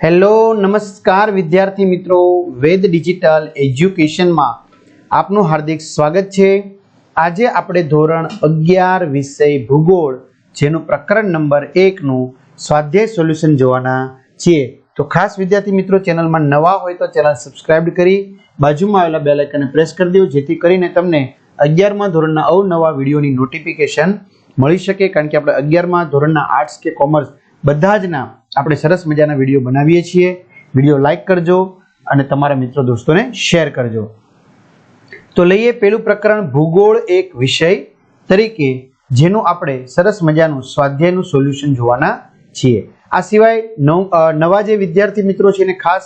Hello નમસ્કાર વિદ્યાર્થી મિત્રો, વેદ ડિજિટલ એજ્યુકેશનમાં આપનું હાર્દિક સ્વાગત છે। આજે આપણે ધોરણ 11 વિષય ભૂગોળ જેનું પ્રકરણ નંબર 1 નું સ્વાધ્યાય સોલ્યુશન જોવાના છીએ। તો ખાસ વિદ્યાર્થી મિત્રો, ચેનલમાં નવા હોય તો ચેનલ સબસ્ક્રાઇબ કરી બાજુમાં આવેલા બેલ આઇકનને પ્રેસ કરી દો, જેથી કરીને તમને 11મા ધોરણના અવનવા વિડીયોની નોટિફિકેશન મળી શકે। કારણ કે આપણે 11મા ધોરણના આર્ટ્સ કે કોમર્સ બધા જ ના આપણે સરસ મજાના વિડીયો બનાવીએ છીએ। વિડીયો લાઈક કરજો અને તમારા મિત્રો દોસ્તોને શેર કરજો। તો લઈએ પેલું પ્રકરણ ભૂગોળ એક વિષય તરીકે, જેનું આપણે સરસ મજાનું સ્વાધ્યાયનું સોલ્યુશન જોવાના છીએ। આ સિવાય નવા જે વિદ્યાર્થી મિત્રો છે એને ખાસ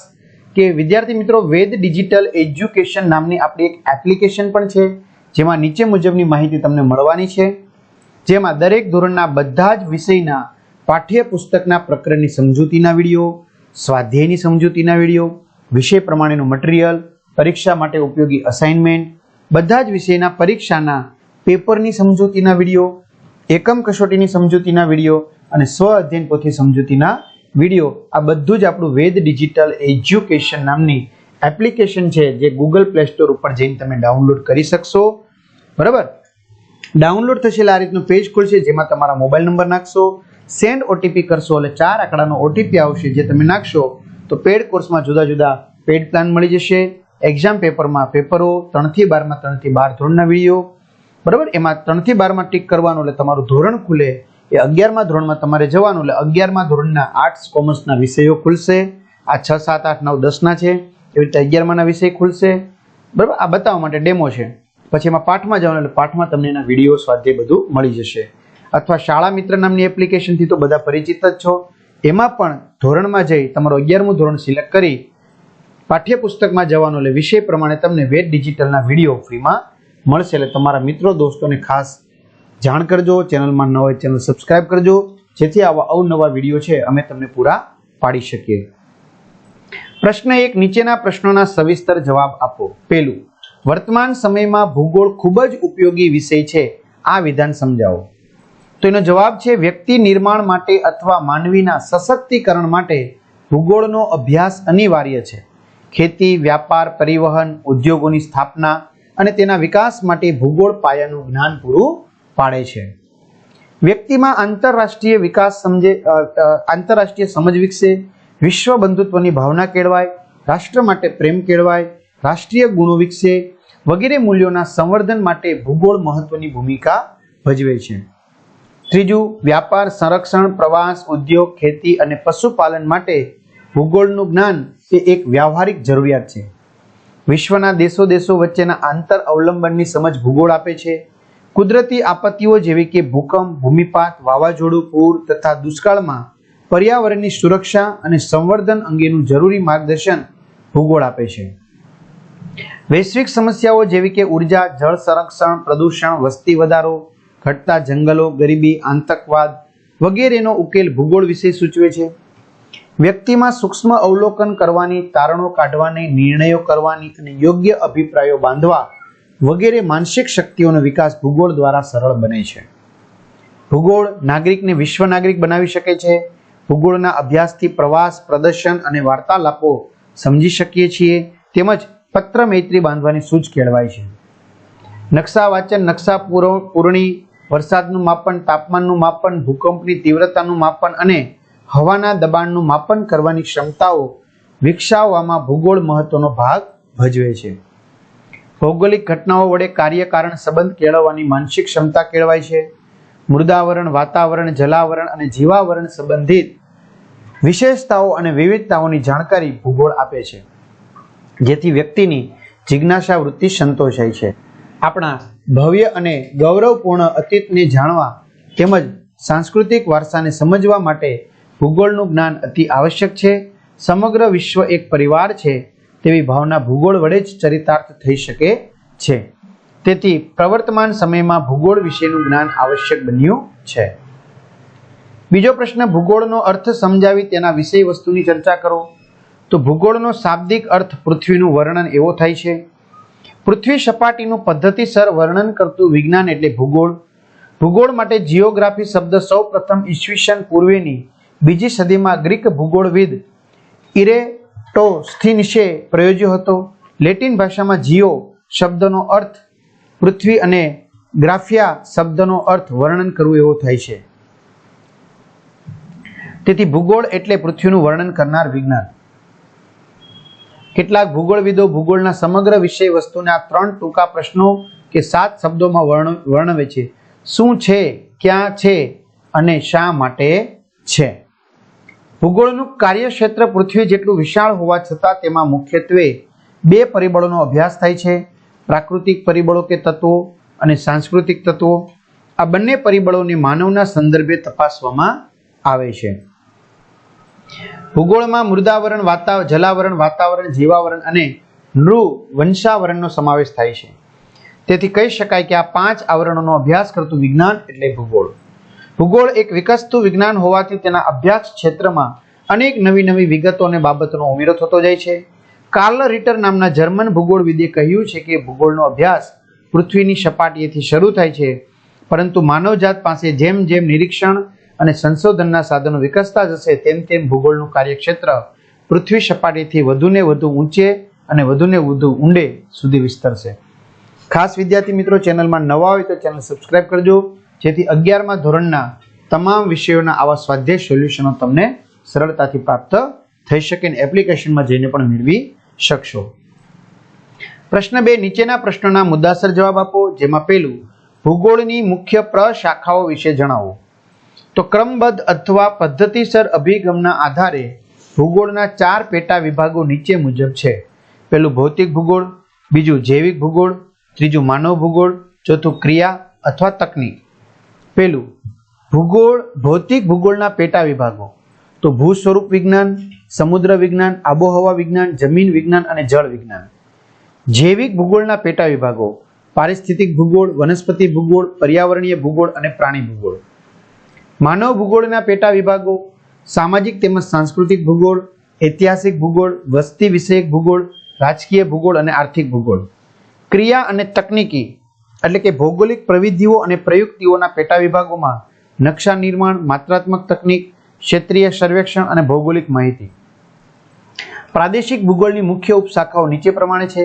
કે વિદ્યાર્થી મિત્રો, વેદ ડિજિટલ એજ્યુકેશન નામની આપણી એક એપ્લિકેશન પણ છે, જેમાં નીચે મુજબની માહિતી તમને મળવાની છે, જેમાં દરેક ધોરણના બધા જ વિષયના પાઠ્યપુસ્તકના પ્રકરણની સમજૂતીના વિડીયો, સ્વાધ્યાયની સમજૂતીના વિડીયો, વિષય પ્રમાણેનું મટીરિયલ, પરીક્ષા માટે ઉપયોગી અસાઇનમેન્ટ, બધા જ વિષયના પરીક્ષાના પેપરની સમજૂતીના વિડીયો, એકમ કસોટીની સમજૂતીના વિડીયો અને સ્વ અધ્યયન પોથી સમજૂતીના વિડીયો, આ બધું જ આપણું વેદ ડિજિટલ એજ્યુકેશન નામની એપ્લિકેશન છે, જે ગૂગલ પ્લે સ્ટોર ઉપર જઈને તમે ડાઉનલોડ કરી શકશો। બરાબર, ડાઉનલોડ થશે આ રીતનું પેજ ખુલશે, જેમાં તમારા મોબાઈલ નંબર નાખશો, સેન્ડ ઓટીપી કરશો એટલે 4 આંકડાનો ઓટીપી આવશે, જે તમે નાખશો તો પેડ કોર્સમાં જુદા જુદા પેડ પ્લાન મળી જશે। એક્ઝામ પેપરમાં પેપરો 3 થી 12 માં 3 થી 12 ધોરણના વિડીયો, બરાબર, એમાં 3 થી 12 માં ટીક કરવાનું એટલે તમારું ધોરણ ખુલે। એ 11મા ધોરણમાં તમારે જવાનું એટલે 11મા ધોરણના આર્ટ્સ કોમર્સના વિષયો ખુલશે। આ 6, 7, 8, 9, 10 ના છે, એવી રીતે 11માના વિષય ખુલશે। બરાબર, આ બતાવવા માટે ડેમો છે। પછી એમાં પાઠમાં જવાનું એટલે પાઠમાં તમને એના વિડીયો સ્વાધ્યાય બધું મળી જશે। અથવા શાળા મિત્ર નામની એપ્લિકેશનથી તો બધા પરિચિત જ છો, એમાં પણ ધોરણમાં જઈ તમારું 11મું ધોરણ સિલેક્ટ કરી પાઠ્યપુસ્તકમાં જવાનું એટલે વિષય પ્રમાણે તમને વેદ ડિજિટલના વિડીયો ફ્રીમાં મળશે। એટલે તમારા મિત્રો દોસ્તોને ખાસ જાણ કરજો, ચેનલમાં ન હોય ચેનલ સબસ્ક્રાઇબ કરજો, જેથી આવા અવનવા વિડીયો છે અમે તમને પૂરા પાડી શકીએ। પ્રશ્ન 1, નીચેના પ્રશ્નોના સવિસ્તર જવાબ આપો। પહેલું, વર્તમાન સમયમાં ભૂગોળ ખૂબ જ ઉપયોગી વિષય છે, આ વિધાન સમજાવો। તો એનો જવાબ છે, વ્યક્તિ નિર્માણ માટે અથવા માનવીના સશક્તિકરણ માટે ભૂગોળનો અભ્યાસ અનિવાર્ય છે। ખેતી, વ્યાપાર, પરિવહન, ઉદ્યોગોની સ્થાપના અને તેના વિકાસ માટે ભૂગોળ પાયાનું જ્ઞાન પૂરું પાડે છે। વ્યક્તિમાં આંતરરાષ્ટ્રીય સમજ વિકસે, વિશ્વ બંધુત્વની ભાવના કેળવાય, રાષ્ટ્ર માટે પ્રેમ કેળવાય, રાષ્ટ્રીય ગુણો વિકસે વગેરે મૂલ્યોના સંવર્ધન માટે ભૂગોળ મહત્વની ભૂમિકા ભજવે છે। ત્રીજું, વ્યાપાર, સંરક્ષણ, પ્રવાસ, ઉદ્યોગ, ખેતી અને પશુપાલન માટે ભૂગોળનું જ્ઞાન એ એક વ્યવહારિક જરૂરિયાત છે। વિશ્વના દેશો વચ્ચેના આંતર અવલંબનની સમજ ભૂગોળ આપે છે। કુદરતી આપત્તિઓ જેવી કે ભૂકંપ, ભૂમિપાત, વાવાઝોડું, પૂર તથા દુષ્કાળમાં પર્યાવરણની સુરક્ષા અને સંવર્ધન અંગેનું જરૂરી માર્ગદર્શન ભૂગોળ આપે છે। વૈશ્વિક સમસ્યાઓ જેવી કે ઉર્જા, જળ સંરક્ષણ, પ્રદૂષણ, વસ્તી વધારો, ઘટતા જંગલો, ગરીબી, આતંકવાદ વગેરેનો ઉકેલ ભૂગોળ વિશે સૂચવે છે। વ્યક્તિમાં સૂક્ષ્મ અવલોકન કરવાની, તારણો કાઢવાની, નિર્ણયો કરવાની અને યોગ્ય અભિપ્રાયો બાંધવા વગેરે માનસિક શક્તિઓનો વિકાસ ભૂગોળ દ્વારા સરળ બને છે। ભૂગોળ નાગરિકને વિશ્વ નાગરિક બનાવી શકે છે। ભૂગોળના અભ્યાસથી પ્રવાસ, પ્રદર્શન અને વાર્તાલાપો સમજી શકીએ છીએ, તેમજ પત્ર મૈત્રી બાંધવાની સૂઝ કેળવાય છે। નકશા વાંચન, નકશા પૂરણી, વરસાદનું માપન, તાપમાનનું માપન, ભૂકંપની તીવ્રતાનું માપન અને હવાના દબાણનું માપન કરવાની ક્ષમતાઓ વિકસાવવામાં ભૂગોળ મહત્વનો ભાગ ભજવે છે। ભૌગોલિક ઘટનાઓ વડે કાર્ય-કારણ સંબંધ કેળવવાની માનસિક ક્ષમતા કેળવાય છે। મૃદાવરણ, વાતાવરણ, જલાવરણ અને જીવાવરણ સંબંધિત વિશેષતાઓ અને વિવિધતાઓની જાણકારી ભૂગોળ આપે છે, જેથી વ્યક્તિની જિજ્ઞાસા વૃત્તિ સંતોષાય છે। આપણા ભવ્ય અને ગૌરવપૂર્ણ અતીતને જાણવા તેમજ સાંસ્કૃતિક વારસાને સમજવા માટે ભૂગોળનું જ્ઞાન અતિ આવશ્યક છે। સમગ્ર વિશ્વ એક પરિવાર છે તેવી ભાવના ભૂગોળ વડે જ ચરિતાર્થ થઈ શકે છે। તેથી પ્રવર્તમાન સમયમાં ભૂગોળ વિશેનું જ્ઞાન આવશ્યક બન્યું છે। બીજો પ્રશ્ન, ભૂગોળનો અર્થ સમજાવી તેના વિષય વસ્તુની ચર્ચા કરો। તો ભૂગોળનો શાબ્દિક અર્થ પૃથ્વીનું વર્ણન એવો થાય છે। પૃથ્વી સપાટીનું પદ્ધતિસર વર્ણન કરતું વિજ્ઞાન એટલે ભૂગોળ। ભૂગોળ માટે જિયોગ્રાફી શબ્દ સૌ પ્રથમ ઈસવીસન પૂર્વેની 2જી સદીમાં ગ્રીક ભૂગોળવિદ ઇરેટોસ્થિનસે પ્રયોજ્યો હતો. લેટિન ભાષામાં જીઓ શબ્દનો અર્થ પૃથ્વી અને ગ્રાફિયા શબ્દનો અર્થ વર્ણન કરવું એવો થાય છે. તેથી ભૂગોળ એટલે પૃથ્વીનું વર્ણન કરનાર વિજ્ઞાન. કેટલાક ભૂગોળવિદો ભૂગોળના સમગ્ર વિષય વસ્તુને આ 3 ટૂંકા પ્રશ્નો કે 7 શબ્દોમાં વર્ણવે છે. શું છે, ક્યાં છે અને શા માટે છે. ભૂગોળનું કાર્યક્ષેત્ર પૃથ્વી જેટલું વિશાળ હોવા છતાં તેમાં મુખ્યત્વે 2 પરિબળોનો અભ્યાસ થાય છે. પ્રાકૃતિક પરિબળો કે તત્વો અને સાંસ્કૃતિક તત્વો. આ બંને પરિબળોને માનવના સંદર્ભે તપાસવામાં આવે છે. ભૂગોળમાં મૃદાવરણ, જલાવરણ, વાતાવરણ, જીવાવરણ અને નૃવંશાવરણનો સમાવેશ થાય છે. તેથી કહી શકાય કે આ 5 આવરણોનો અભ્યાસ કરતું વિજ્ઞાન એટલે ભૂગોળ. ભૂગોળ એક વિકસતું વિજ્ઞાન હોવાથી તેના અભ્યાસ ક્ષેત્રમાં અનેક નવી વિગતો અને બાબતોનો ઉમેરો થતો જાય છે. કાર્લ રિટર નામના જર્મન ભૂગોળવિદે કહ્યું છે કે ભૂગોળનો અભ્યાસ પૃથ્વીની સપાટીએથી શરૂ થાય છે, પરંતુ માનવજાત પાસે જેમ જેમ નિરીક્ષણ અને સંશોધનના સાધનો વિકસતા જશે તેમ તેમ ભૂગોળનું કાર્યક્ષેત્ર પૃથ્વી સપાટીથી વધુને વધુ ઊંચે અને વધુને વધુ ઊંડે સુધી વિસ્તરશે. ખાસ વિદ્યાર્થી મિત્રો, ચેનલમાં નવા હોય તો ચેનલ સબસ્ક્રાઇબ કરજો, જેથી 11મા ધોરણના તમામ વિષયોના આવા સ્વાધ્યાય સોલ્યુશનો તમને સરળતાથી પ્રાપ્ત થઈ શકે અને એપ્લિકેશનમાં જઈને પણ મેળવી શકશો. પ્રશ્ન 2, નીચેના પ્રશ્નોના મુદ્દાસર જવાબ આપો. જેમાં પહેલું, ભૂગોળની મુખ્ય પ્રશાખાઓ વિશે જણાવો. તો ક્રમબદ્ધ અથવા પદ્ધતિસર અભિગમના આધારે ભૂગોળના 4 પેટા વિભાગો નીચે મુજબ છે. પહેલું ભૌતિક ભૂગોળ, બીજું જૈવિક ભૂગોળ, ત્રીજું માનવ ભૂગોળ, ચોથું ક્રિયા અથવા તકનીક. પહેલું ભૂગોળ. ભૌતિક ભૂગોળના પેટા વિભાગો તો ભૂ સ્વરૂપ વિજ્ઞાન, સમુદ્ર વિજ્ઞાન, આબોહવા વિજ્ઞાન, જમીન વિજ્ઞાન અને જળ વિજ્ઞાન. જૈવિક ભૂગોળના પેટા વિભાગો પારિસ્થિતિક ભૂગોળ, વનસ્પતિ ભૂગોળ, પર્યાવરણીય ભૂગોળ અને પ્રાણી ભૂગોળ. માનવ ભૂગોળના પેટા વિભાગો સામાજિક તેમજ સાંસ્કૃતિક ભૂગોળ, ઐતિહાસિક ભૂગોળ, વસ્તી વિષયક ભૂગોળ, રાજકીય ભૂગોળ અને આર્થિક ભૂગોળ. ક્રિયા અને તકનીકી એટલે કે ભૌગોલિક પ્રવિધિઓ અને પ્રયુક્તિઓના પેટા વિભાગોમાં નકશા નિર્માણ, માત્રાત્મક તકનીક, ક્ષેત્રીય સર્વેક્ષણ અને ભૌગોલિક માહિતી. પ્રાદેશિક ભૂગોળની મુખ્ય ઉપશાખાઓ નીચે પ્રમાણે છે.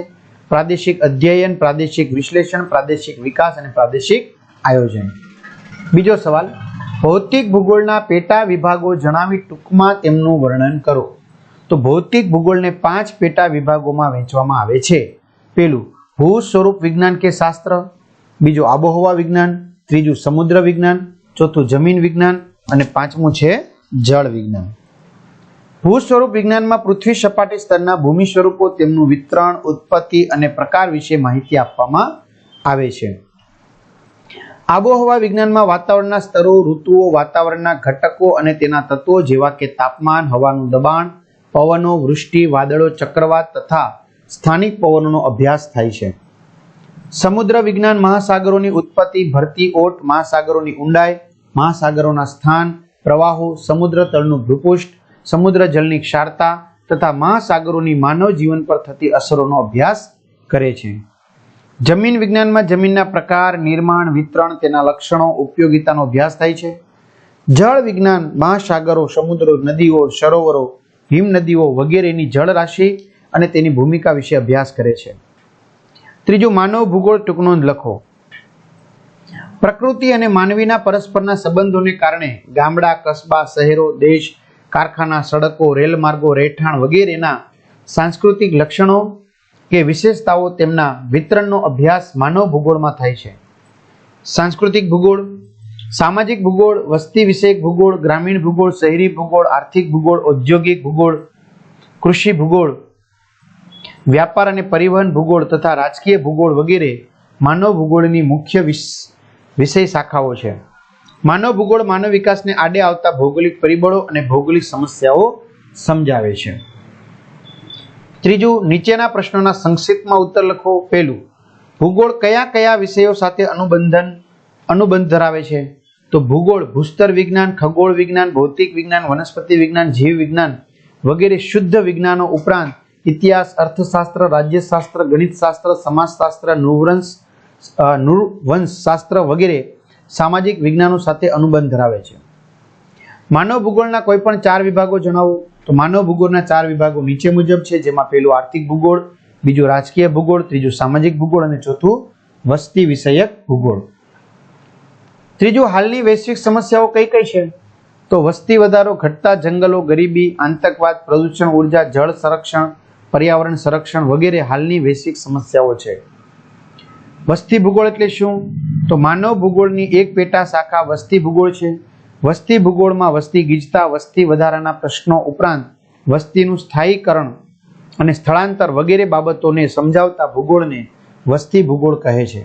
પ્રાદેશિક અધ્યયન, પ્રાદેશિક વિશ્લેષણ, પ્રાદેશિક વિકાસ અને પ્રાદેશિક આયોજન. બીજો સવાલ, ભૌતિક ભૂગોળના પેટા વિભાગો જણાવી ટૂંકમાં તેમનું વર્ણન કરો. તો ભૌતિક ભૂગોળને 5 પેટા વિભાગોમાં વહેંચવામાં આવે છે. પહેલું ભૂ સ્વરૂપ વિજ્ઞાન કે શાસ્ત્ર, બીજું આબોહવા વિજ્ઞાન, ત્રીજું સમુદ્ર વિજ્ઞાન, ચોથું જમીન વિજ્ઞાન અને પાંચમું છે જળ વિજ્ઞાન. ભૂ સ્વરૂપ વિજ્ઞાનમાં પૃથ્વી સપાટી સ્તરના ભૂમિ સ્વરૂપો, તેમનું વિતરણ, ઉત્પત્તિ અને પ્રકાર વિશે માહિતી આપવામાં આવે છે. આબોહવા વિજ્ઞાનમાં વાતાવરણના સ્તરો, ઋતુઓ, વાતાવરણના ઘટકો અને તેના તત્વો જેવા કે તાપમાન, હવાનું દબાણ, પવનો, વૃષ્ટિ, વાદળો, ચક્રવાત તથા સ્થાનિક પવનોનો અભ્યાસ થાય છે. સમુદ્ર વિજ્ઞાન મહાસાગરોની ઉત્પત્તિ, ભરતી ઓટ, મહાસાગરોની ઊંડાઈ, મહાસાગરોના સ્થાન, પ્રવાહો, સમુદ્ર તળનું ભૂપૃષ્ઠ, સમુદ્ર જળની ક્ષારતા તથા મહાસાગરોની માનવ જીવન પર થતી અસરોનો અભ્યાસ કરે છે. જમીન વિજ્ઞાનમાં જમીનના પ્રકાર, નિર્માણ, વિતરણ, તેના લક્ષણો, ઉપયોગિતાનો અભ્યાસ થાય છે. જળ વિજ્ઞાન મહાસાગરો, સમુદ્રો, નદીઓ, સરોવરો, હિમનદીઓ વગેરેની જળ રાશિ અને તેની ભૂમિકા વિશે અભ્યાસ કરે છે. ત્રીજું માનવ ભૂગોળ, ટૂંકનોંધ લખો. પ્રકૃતિ અને માનવીના પરસ્પરના સંબંધોને કારણે ગામડા, કસ્બા, શહેરો, દેશ, કારખાના, સડકો, રેલમાર્ગો, રહેઠાણ વગેરેના સાંસ્કૃતિક લક્ષણો કે વિશેષતાઓ, તેમના વિતરણનો અભ્યાસ માનવ ભૂગોળમાં થાય છે. સાંસ્કૃતિક ભૂગોળ, સામાજિક ભૂગોળ, વસ્તી વિષયક ભૂગોળ, ગ્રામીણ ભૂગોળ, શહેરી ભૂગોળ, આર્થિક ભૂગોળ, ઔદ્યોગિક ભૂગોળ, કૃષિ ભૂગોળ, વ્યાપાર અને પરિવહન ભૂગોળ તથા રાજકીય ભૂગોળ વગેરે માનવ ભૂગોળની મુખ્ય વિષય શાખાઓ છે. માનવ ભૂગોળ માનવ વિકાસને આડે આવતા ભૌગોલિક પરિબળો અને ભૌગોલિક સમસ્યાઓ સમજાવે છે. ત્રીજું, નીચેના પ્રશ્નોના સંક્ષિપ્તમાં ઉત્તર લખો. પહેલું, ભૂગોળ કયા કયા વિષયો સાથે અનુબંધ ધરાવે છે? તો ભૂગોળ ભૂસ્તર વિજ્ઞાન, ખગોળ વિજ્ઞાન, ભૌતિક વિજ્ઞાન, વનસ્પતિ વિજ્ઞાન, જીવ વિજ્ઞાન વગેરે શુદ્ધ વિજ્ઞાનો ઉપરાંત ઇતિહાસ, અર્થશાસ્ત્ર, રાજ્યશાસ્ત્ર, ગણિતશાસ્ત્ર, સમાજશાસ્ત્ર, નૃવંશશાસ્ત્ર વગેરે સામાજિક વિજ્ઞાનો સાથે અનુબંધ ધરાવે છે. માનવ ભૂગોળના કોઈ પણ 4 વિભાગો જણાવો. તો માનવ ભૂગોળના 4 વિભાગો નીચે મુજબ છે, જેમાં પહેલું આર્થિક ભૂગોળ, બીજું રાજકીય ભૂગોળ, ત્રીજું સામાજિક ભૂગોળ અને ચોથું વસ્તી વિષયક ભૂગોળ. ત્રીજું, હાલની વૈશ્વિક સમસ્યાઓ કઈ કઈ છે? તો વસ્તી વધારો, ઘટતા જંગલો, ગરીબી, આતંકવાદ, પ્રદૂષણ, ઉર્જા, જળ સંરક્ષણ, પર્યાવરણ સંરક્ષણ વગેરે હાલની વૈશ્વિક સમસ્યાઓ છે. વસ્તી ભૂગોળ એટલે શું? તો માનવ ભૂગોળની એક પેટા શાખા વસ્તી ભૂગોળ છે. વસ્તી ભૂગોળમાં વસ્તી ગીચતા, વસ્તી વધારાના પ્રશ્નો ઉપરાંત વસ્તીનું સ્થાયીકરણ અને સ્થળાંતર વગેરે બાબતોને સમજાવતા ભૂગોળને વસ્તી ભૂગોળ કહે છે.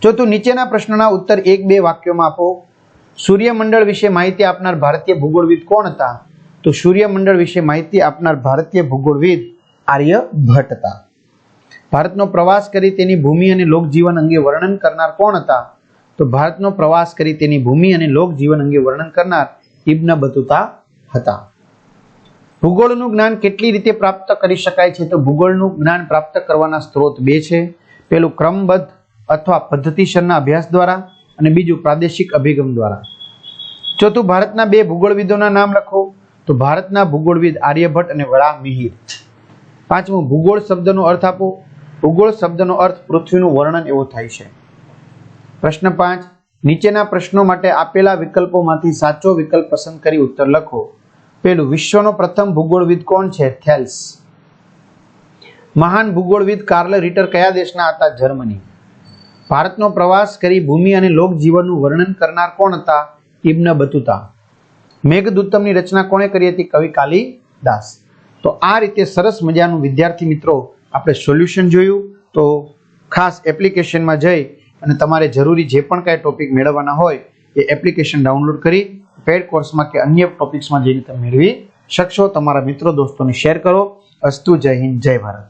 ચોથું, નીચેના પ્રશ્નોના ઉત્તર 1-2 વાક્યોમાં આપો. સૂર્યમંડળ વિશે માહિતી આપનાર ભારતીય ભૂગોળવિદ કોણ હતા? તો સૂર્યમંડળ વિશે માહિતી આપનાર ભારતીય ભૂગોળવિદ આર્યભટ્ટ હતા. ભારતનો પ્રવાસ કરી તેની ભૂમિ અને લોકજીવન અંગે વર્ણન કરનાર કોણ હતા? તો ભારતનો પ્રવાસ કરી તેની ભૂમિ અને લોકજીવન અંગે વર્ણન કરનાર ઇબ્ન બતુતા હતા. ભૂગોળનું જ્ઞાન કેટલી રીતે પ્રાપ્ત કરી શકાય છે? તો ભૂગોળનું જ્ઞાન પ્રાપ્ત કરવાના સ્ત્રોત 2 છે. પેલું ક્રમબદ્ધ અથવા પદ્ધતિસરના અભ્યાસ દ્વારા અને બીજું પ્રાદેશિક અભિગમ દ્વારા. ચોથું, ભારતના 2 ભૂગોળવિદોના નામ લખો. તો ભારતના ભૂગોળવિદ આર્યભટ્ટ અને વડા મિહિર. પાંચમું, ભૂગોળ શબ્દનો અર્થ આપો. ભૂગોળ શબ્દનો અર્થ પૃથ્વીનું વર્ણન એવો થાય છે. પ્રશ્ન 5, નીચેના પ્રશ્નો માટે આપેલા વિકલ્પોમાંથી સાચો વિકલ્પ પસંદ કરી ઉત્તર લખો. પેલું, વિશ્વનો પ્રથમ ભૂગોળવિદ કોણ છે? થેલ્સ. મહાન ભૂગોળવિદ કાર્લ રિટર કયા દેશના હતા? જર્મની. ભારતનો પ્રવાસ કરી ભૂમિ અને લોકજીવનનું વર્ણન કરનાર કોણ હતા? ઇબ્ન બતુતા. મેઘદૂતમની રચના કોણે કરી હતી? કવિ કાલિદાસ. તો આ રીતે સરસ મજાનું વિદ્યાર્થી મિત્રો આપણે સોલ્યુશન જોયું. તો ખાસ એપ્લિકેશનમાં જઈ અને તમારે જરૂરી જે પણ કાંઈ ટોપિક મેળવવાના હોય એ એપ્લિકેશન ડાઉનલોડ કરી પેડ કોર્સમાં કે અન્ય ટોપિક્સમાં જઈને તમે મેળવી શકશો. તમારા મિત્રો દોસ્તોને શેર કરો. અસ્તુ. જય હિન્દ, જય ભારત.